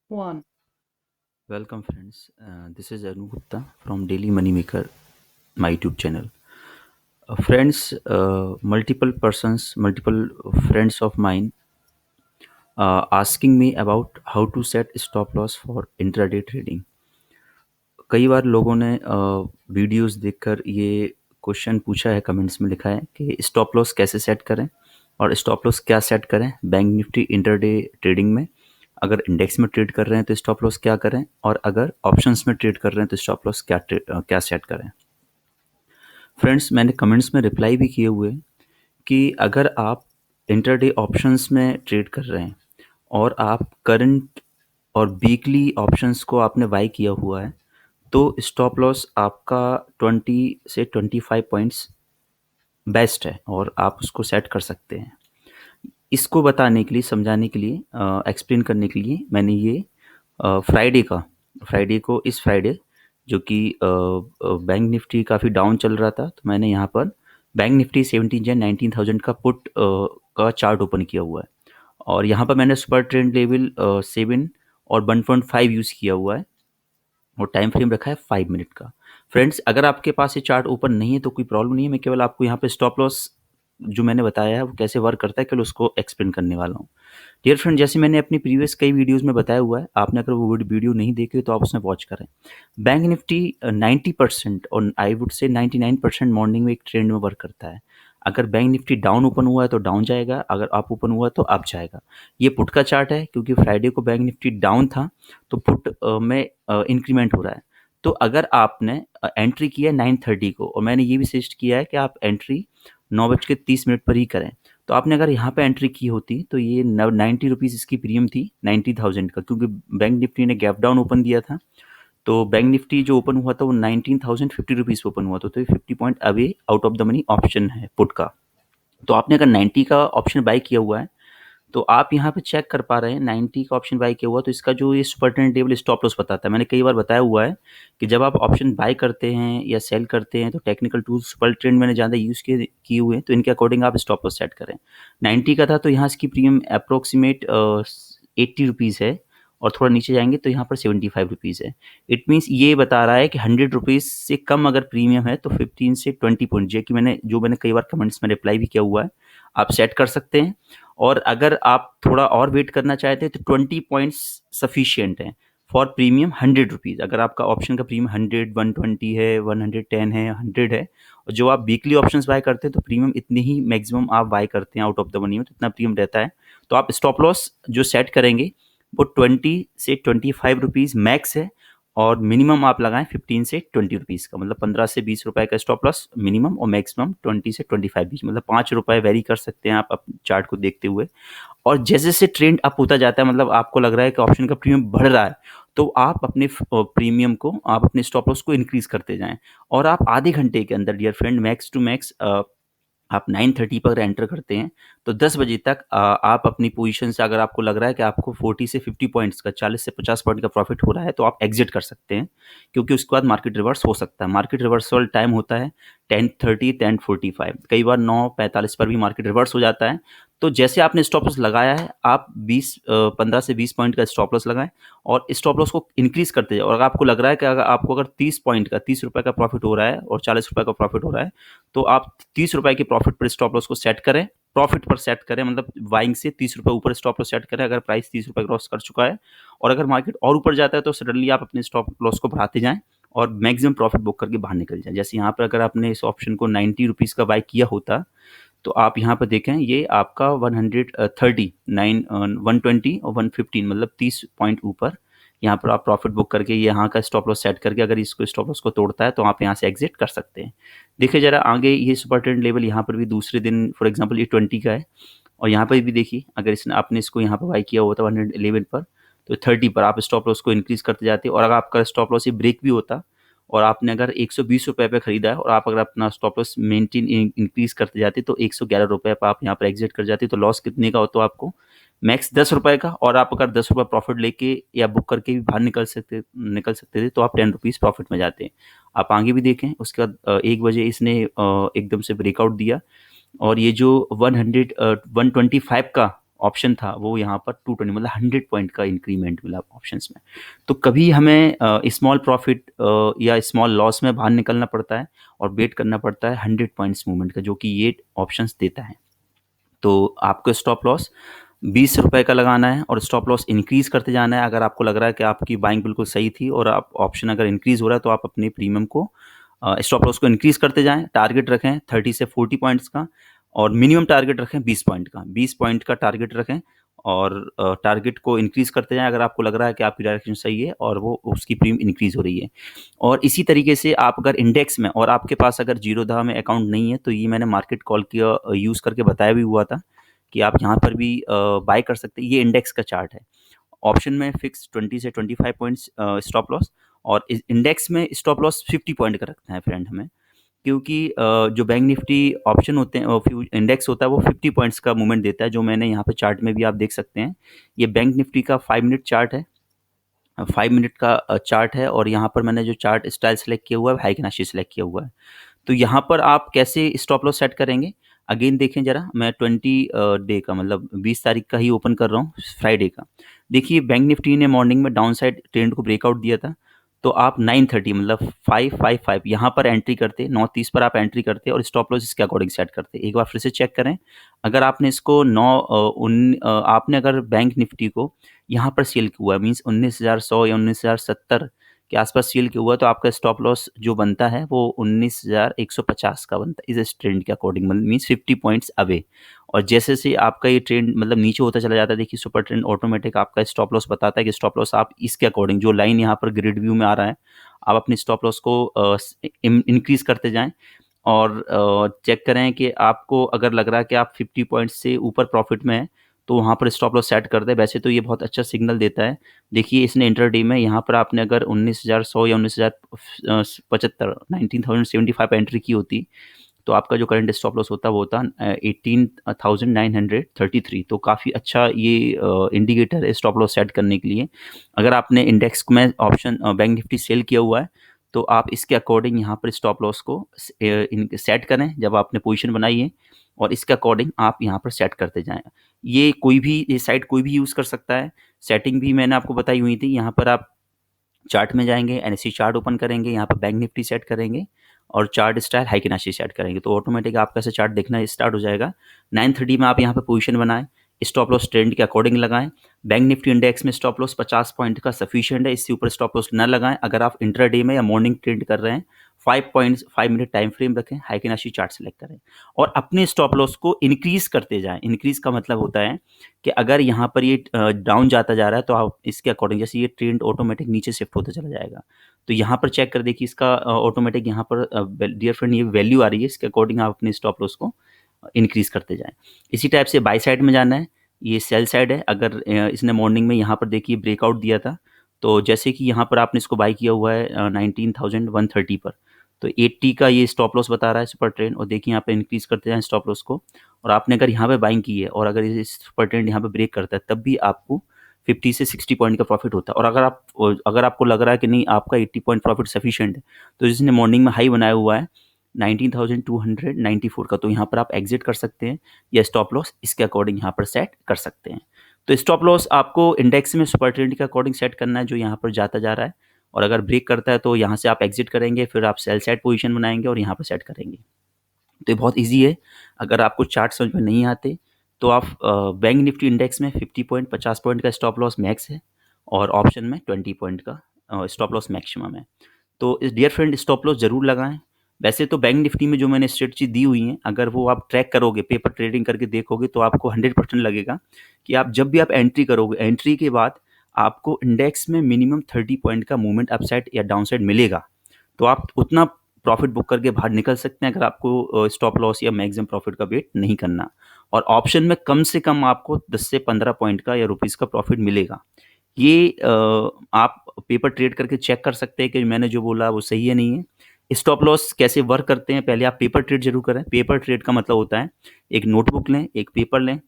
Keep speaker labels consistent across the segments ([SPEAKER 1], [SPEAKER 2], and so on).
[SPEAKER 1] One.
[SPEAKER 2] Welcome, friends. This is Anu Gupta from Daily Moneymaker, my YouTube channel. Friends, multiple persons, multiple friends of mine asking me about how to set stop loss for intraday trading. कई बार लोगों ने videos देखकर ये question पूछा है, comments में लिखा है कि स्टॉप लॉस कैसे सेट करें और स्टॉप लॉस क्या सेट करें बैंक निफ्टी इंटरडे ट्रेडिंग में। अगर इंडेक्स में ट्रेड कर रहे हैं तो स्टॉप लॉस क्या करें, और अगर ऑप्शंस में ट्रेड कर रहे हैं तो स्टॉप लॉस क्या सेट करें। फ्रेंड्स, मैंने कमेंट्स में रिप्लाई भी किए हुए कि अगर आप इंटरडे ऑप्शंस में ट्रेड कर रहे हैं और आप करंट और वीकली ऑप्शंस को आपने बाई किया हुआ है तो स्टॉप लॉस आपका 20 से 25 पॉइंट्स बेस्ट है और आप उसको सेट कर सकते हैं। इसको बताने के लिए, समझाने के लिए, एक्सप्लेन करने के लिए मैंने ये फ्राइडे को, इस फ्राइडे जो कि बैंक निफ्टी काफ़ी डाउन चल रहा था, तो मैंने यहाँ पर बैंक निफ्टी 17 या 19,000 का पुट का चार्ट ओपन किया हुआ है और यहाँ पर मैंने सुपर ट्रेंड लेवल 7 और 1.5 यूज़ किया हुआ है और टाइम फ्रेम रखा है 5 मिनट का। फ्रेंड्स, अगर आपके पास ये चार्ट ओपन नहीं है तो कोई प्रॉब्लम नहीं है, मैं केवल आपको यहाँ पे स्टॉप लॉस जो मैंने बताया है वो कैसे वर्क करता है केवल उसको एक्सप्लेन करने वाला हूँ। डियर फ्रेंड, जैसे मैंने अपनी प्रीवियस कई वीडियोस में बताया हुआ है, आपने अगर वो वीडियो नहीं देखी तो आप उसमें वॉच करें। बैंक निफ्टी 90% और आई वुड से 99% मॉर्निंग में एक ट्रेंड में वर्क करता है। अगर बैंक निफ्टी डाउन ओपन हुआ है तो डाउन जाएगा, अगर अप ओपन हुआ है तो अप जाएगा। ये पुट का चार्ट है क्योंकि फ्राइडे को बैंक निफ्टी डाउन था तो पुट में इंक्रीमेंट हो रहा है। तो अगर आपने एंट्री किया है 9:30 को और मैंने ये भी सजेस्ट किया है कि आप एंट्री 9:30 पर ही करें, तो आपने अगर यहाँ पे एंट्री की होती तो ये 90 रुपीज़ इसकी प्रीमियम थी 90,000 का, क्योंकि बैंक निफ्टी ने गैप डाउन ओपन दिया था। तो बैंक निफ्टी जो ओपन हुआ था वो 19,050 रुपीज़ ओपन हुआ था, तो ये 50 point away out of the money option है पुट का। तो आपने अगर 90 का ऑप्शन बाय किया हुआ है तो आप यहाँ पे चेक कर पा रहे हैं 90 का ऑप्शन बाय किया हुआ, तो इसका जो ये सुपर टेबल स्टॉप लॉस बताता है, मैंने कई बार बताया हुआ है कि जब आप ऑप्शन बाय करते हैं या सेल करते हैं तो टेक्निकल टूल्स सुपर ट्रेंड मैंने ज़्यादा यूज़ किए हुए हैं, तो इनके अकॉर्डिंग आप स्टॉप लॉस सेट करें। 90 का था तो यहाँ इसकी प्रीमियम अप्रोक्सीमेट 80 रुपीज़ है और थोड़ा नीचे जाएंगे तो यहाँ पर 75 रुपीज़ है। इट मीन्स ये बता रहा है कि 100 रुपीज़ से कम अगर प्रीमियम है तो 15 से 20 पॉइंट, जो मैंने कई बार कमेंट्स में रिप्लाई भी किया हुआ है, आप सेट कर सकते हैं। और अगर आप थोड़ा और वेट करना चाहते हैं तो 20 पॉइंट्स सफिशियंट है फॉर प्रीमियम 100 रुपीज़। अगर आपका ऑप्शन का प्रीमियम 100, 120 है, 110 है, 100 है, और जो आप वीकली ऑप्शंस बाय करते हैं तो प्रीमियम इतने ही मैक्सिमम आप बाय करते हैं आउट ऑफ द मनी में, तो इतना प्रीमियम रहता है। तो आप स्टॉप लॉस जो सेट करेंगे वो 20 से 25 रुपीज़ मैक्स है और मिनिमम आप लगाएं 15 से 20 रुपीज़ का, मतलब 15 से 20 रुपए का स्टॉप लॉस मिनिमम और मैक्सिमम 20 से 25 बीच, मतलब 5 रुपए वेरी कर सकते हैं आप चार्ट को देखते हुए। और जैसे जैसे ट्रेंड अप होता जाता है, मतलब आपको लग रहा है कि ऑप्शन का प्रीमियम बढ़ रहा है, तो आप अपने प्रीमियम को, आप अपने स्टॉप लॉस को इंक्रीज करते जाएं। और आप आधे घंटे के अंदर dear friend, max to max आप 9:30 पर एंटर करते हैं तो 10 बजे तक आप अपनी पोजीशन से, अगर आपको लग रहा है कि आपको 40 से 50 पॉइंट्स का, 40 से 50 पॉइंट का प्रॉफिट हो रहा है तो आप एग्जिट कर सकते हैं, क्योंकि उसके बाद मार्केट रिवर्स हो सकता है। मार्केट रिवर्सल टाइम होता है 10:30, 10:45, कई बार 9:45 पर भी मार्केट रिवर्स हो जाता है। तो जैसे आपने स्टॉप लॉस लगाया है, आप 15 से 20 पॉइंट का स्टॉप लॉस लगाएं और स्टॉप लॉस को इंक्रीज करते जाए। और अगर आपको लग रहा है कि अगर 30 पॉइंट का, 30 रुपए का प्रॉफिट हो रहा है और 40 रुपए का प्रॉफिट हो रहा है, तो आप 30 रुपए के प्रॉफिट पर स्टॉप लॉस को सेट करें, प्रॉफिट पर सेट करें, मतलब बाइंग से 30 रुपए ऊपर स्टॉप लॉस सेट करें अगर प्राइस 30 रुपए क्रॉस कर चुका है। और अगर मार्केट और ऊपर जाता है तो सडनली आप अपने स्टॉप लॉस को बढ़ाते जाएं और मैक्सिमम प्रॉफिट बुक करके बाहर निकल जाए। जैसे यहाँ पर अगर आपने इस ऑप्शन को 90 रुपीज़ का बाय किया होता तो आप यहाँ पर देखें, ये आपका 139, 120 और 115, मतलब 30 पॉइंट ऊपर यहाँ पर आप प्रॉफिट बुक करके यहाँ का स्टॉप लॉस सेट करके अगर इसको स्टॉप लॉस को तोड़ता है तो आप यहाँ से एग्जिट कर सकते हैं। देखिए जरा आगे, ये सुपर ट्रेंड लेवल यहाँ पर भी दूसरे दिन, फॉर एग्जांपल ये 20 का है और यहाँ पर भी देखिए, अगर इसने आपने इसको यहाँ पर बाई किया हुआ था 111 पर, तो 30 पर आप स्टॉप लॉस को इंक्रीज करते जाते, और अगर आपका स्टॉप लॉस ये ब्रेक भी होता और आपने अगर 120 रुपए पे खरीदा है और आप अगर अपना स्टॉप लॉस मेंटेन इंक्रीज करते जाते तो 111 रुपए पर आप यहाँ पर एग्जिट कर जाते, तो लॉस कितने का होता आपको? मैक्स 10 रुपए का। और आप अगर 10 रुपए प्रॉफिट लेके या बुक करके भी बाहर निकल सकते थे तो आप 10 रुपीज़ प्रॉफिट में जाते हैं। आप आगे भी देखें, उसके बाद 1 बजे इसने एकदम से ब्रेकआउट दिया और ये जो 125 का ऑप्शन था वो यहाँ पर 220 मतलब 100 पॉइंट का इंक्रीमेंट मिला ऑप्शंस में। तो कभी हमें स्मॉल प्रॉफिट या स्मॉल लॉस में बाहर निकलना पड़ता है और वेट करना पड़ता है 100 पॉइंट्स मूवमेंट का, जो कि ये ऑप्शंस देता है। तो आपको स्टॉप लॉस 20 रुपए का लगाना है और स्टॉप लॉस इंक्रीज़ करते जाना है। अगर आपको लग रहा है कि आपकी बाइंग बिल्कुल सही थी और आप ऑप्शन अगर इंक्रीज़ हो रहा है तो आप अपने प्रीमियम को स्टॉप लॉस को इंक्रीज़ करते जाएँ। टारगेट रखें 30 से 40 पॉइंट्स का और मिनिमम टारगेट रखें 20 पॉइंट का। 20 पॉइंट का टारगेट रखें और टारगेट को इंक्रीज़ करते जाएँ अगर आपको लग रहा है कि आपकी डायरेक्शन सही है और वो उसकी प्रीमियम इंक्रीज़ हो रही है। और इसी तरीके से आप अगर इंडेक्स में और आपके पास अगर जीरोधा में अकाउंट नहीं है तो ये मैंने मार्केट कॉल किया यूज़ करके बताया भी हुआ था कि आप यहाँ पर भी बाय कर सकते हैं। ये इंडेक्स का चार्ट है। ऑप्शन में फिक्स 20 से 25 पॉइंट्स स्टॉप लॉस और इंडेक्स में स्टॉप लॉस 50 पॉइंट का रखना है फ्रेंड हमें, क्योंकि जो बैंक निफ्टी ऑप्शन होते हैं इंडेक्स होता है वो 50 पॉइंट्स का मूवमेंट देता है, जो मैंने यहाँ पे चार्ट में भी आप देख सकते हैं। ये बैंक निफ्टी का 5 मिनट चार्ट है। 5 मिनट का चार्ट है और यहाँ पर मैंने जो चार्ट स्टाइल सेलेक्ट किया हुआ है हाइकनाशी सेलेक्ट किया हुआ है। तो यहाँ पर आप कैसे स्टॉप लॉस सेट करेंगे, अगेन देखें जरा। मैं 20 डे का मतलब 20 तारीख का ही ओपन कर रहा हूँ, फ्राइडे का। देखिए बैंक निफ्टी ने मॉर्निंग में डाउन साइड ट्रेंड को ब्रेकआउट दिया था, तो आप 9:30 मतलब 555 यहाँ पर एंट्री करते, 9:30 पर आप एंट्री करते और स्टॉप लॉस इसके अकॉर्डिंग सेट करते। एक बार फिर से चेक करें, अगर आपने इसको आपने अगर बैंक निफ्टी को यहाँ पर सेल किया हुआ है मीन्स 19,100 या 19,070 के आसपास सेल किया हुआ है, तो आपका स्टॉप लॉस जो बनता है वो 19,150 का बनता है इस ट्रेंड के अकॉर्डिंग, मतलब मीन्स 50 पॉइंट्स अवे। और जैसे से आपका ये ट्रेंड मतलब नीचे होता चला जाता है, देखिए सुपर ट्रेंड ऑटोमेटिक आपका स्टॉप लॉस बताता है कि स्टॉप लॉस आप इसके अकॉर्डिंग जो लाइन यहाँ पर ग्रिड व्यू में आ रहा है, आप अपने स्टॉप लॉस को इंक्रीज करते जाएं और चेक करें कि आपको अगर लग रहा है कि आप 50 पॉइंट्स से ऊपर प्रॉफिट में है तो वहाँ पर स्टॉप लॉस सेट कर दें। वैसे तो ये बहुत अच्छा सिग्नल देता है। देखिए इसने इंटरडे में यहाँ पर आपने अगर 19,100 या 19,075 19,075 एंट्री की होती तो आपका जो करंट स्टॉप लॉस होता वो होता 18,933। तो काफ़ी अच्छा ये इंडिकेटर है स्टॉप लॉस सेट करने के लिए। अगर आपने इंडेक्स में ऑप्शन बैंक निफ्टी सेल किया हुआ है तो आप इसके अकॉर्डिंग यहाँ पर स्टॉप लॉस को सेट करें जब आपने पोजीशन बनाई है और इसके अकॉर्डिंग आप यहाँ पर सेट करते जाएं। ये साइट कोई भी यूज़ कर सकता है। सेटिंग भी मैंने आपको बताई हुई थी। यहाँ पर आप चार्ट में जाएंगे, एनएससी चार्ट ओपन करेंगे, यहाँ पर बैंक निफ्टी सेट करेंगे और चार्ट स्टाइल हाइकिनाशी सेट करेंगे तो ऑटोमेटिक आपका ऐसे चार्ट देखना स्टार्ट हो जाएगा। 9:30 में आप यहाँ पे पोजीशन बनाएं, स्टॉप लॉस ट्रेंड के अकॉर्डिंग लगाएं। बैंक निफ्टी इंडेक्स में स्टॉप लॉस 50 पॉइंट का सफिशिएंट है, इससे ऊपर स्टॉप लॉस न लगाएं। अगर आप इंट्राडे में या मॉर्निंग ट्रेड कर रहे हैं 5 मिनट टाइम फ्रेम रखें, हाइकिनाशी चार्ट सेलेक्ट करें और अपने स्टॉप लॉस को इंक्रीज करते जाएं। इंक्रीज का मतलब होता है कि अगर यहाँ पर ये डाउन जाता जा रहा है तो आप इसके अकॉर्डिंग जैसे ये ट्रेंड ऑटोमेटिक नीचे शिफ्ट होता चला जाएगा। तो यहाँ पर चेक कर देखिए इसका ऑटोमेटिक यहाँ पर डियर फ्रेंड ये वैल्यू आ रही है, इसके अकॉर्डिंग आप अपने स्टॉप लॉस को इंक्रीज करते जाएं। इसी टाइप से बाय साइड में जाना है, ये सेल साइड है। अगर इसने मॉर्निंग में यहाँ पर देखिए ब्रेकआउट दिया था तो जैसे कि यहाँ पर आपने इसको बाय किया हुआ है 19,130 पर, तो 80 का ये स्टॉप लॉस बता रहा है सुपर ट्रेंड और देखिए यहाँ पे इंक्रीज करते जाएं स्टॉप लॉस को। और आपने अगर यहाँ पे बाइंग की है और अगर ये सुपर ट्रेंड यहाँ पे ब्रेक करता है तब भी आपको 50 से 60 पॉइंट का प्रॉफिट होता है। और अगर आपको लग रहा है कि नहीं आपका 80 पॉइंट प्रॉफिट सफिशिएंट है तो जिसने मॉर्निंग में हाई बनाया हुआ है 19,294 का, तो यहाँ पर आप एग्जिट कर सकते हैं या स्टॉप लॉस इसके अकॉर्डिंग यहाँ पर सेट कर सकते हैं। तो स्टॉप लॉस आपको इंडेक्स में सुपर ट्रेंड के अकॉर्डिंग सेट करना है जो यहाँ पर जाता जा रहा है और अगर ब्रेक करता है तो यहाँ से आप एग्जिट करेंगे, फिर आप सेल साइड पोजीशन बनाएंगे और यहाँ पर सेट करेंगे। तो ये बहुत इजी है। अगर आपको चार्ट समझ में नहीं आते तो आप बैंक निफ्टी इंडेक्स में 50 पॉइंट 50 पॉइंट का स्टॉप लॉस मैक्स है और ऑप्शन में 20 पॉइंट का स्टॉप लॉस मैक्सिमम है। तो इस डियर फ्रेंड स्टॉप लॉस ज़रूर लगाएं। वैसे तो बैंक निफ्टी में जो मैंने स्ट्रेटजी दी हुई है अगर वो आप ट्रैक करोगे, पेपर ट्रेडिंग करके देखोगे तो आपको 100% लगेगा कि आप जब भी आप एंट्री करोगे, एंट्री के बाद आपको इंडेक्स में मिनिमम 30 पॉइंट का मूवमेंट अपसाइड या डाउनसाइड मिलेगा। तो आप उतना प्रॉफिट बुक करके बाहर निकल सकते हैं अगर आपको स्टॉप लॉस या मैक्सिमम प्रॉफिट का वेट नहीं करना। और ऑप्शन में कम से कम आपको 10 से 15 पॉइंट का या रुपीज़ का प्रॉफिट मिलेगा। ये आप पेपर ट्रेड करके चेक कर सकते हैं कि मैंने जो बोला वो सही है नहीं है। स्टॉप लॉस कैसे वर्क करते हैं, पहले आप पेपर ट्रेड जरूर करें। पेपर ट्रेड का मतलब होता है एक नोटबुक लें, एक पेपर लें,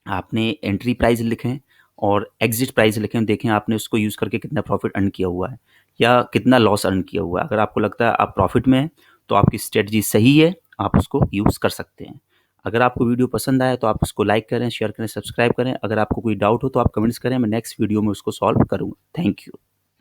[SPEAKER 2] आपने एंट्री प्राइस लिखें और एग्जिट प्राइस लिखें, देखें आपने उसको यूज़ करके कितना प्रॉफिट अर्न किया हुआ है या कितना लॉस अर्न किया हुआ है। अगर आपको लगता है आप प्रॉफिट में हैं तो आपकी स्ट्रेटजी सही है, आप उसको यूज़ कर सकते हैं। अगर आपको वीडियो पसंद आया तो आप उसको लाइक करें, शेयर करें, सब्सक्राइब करें। अगर आपको कोई डाउट हो तो आप कमेंट्स करें, मैं नेक्स्ट वीडियो में उसको सॉल्व करूँगा। Thank you.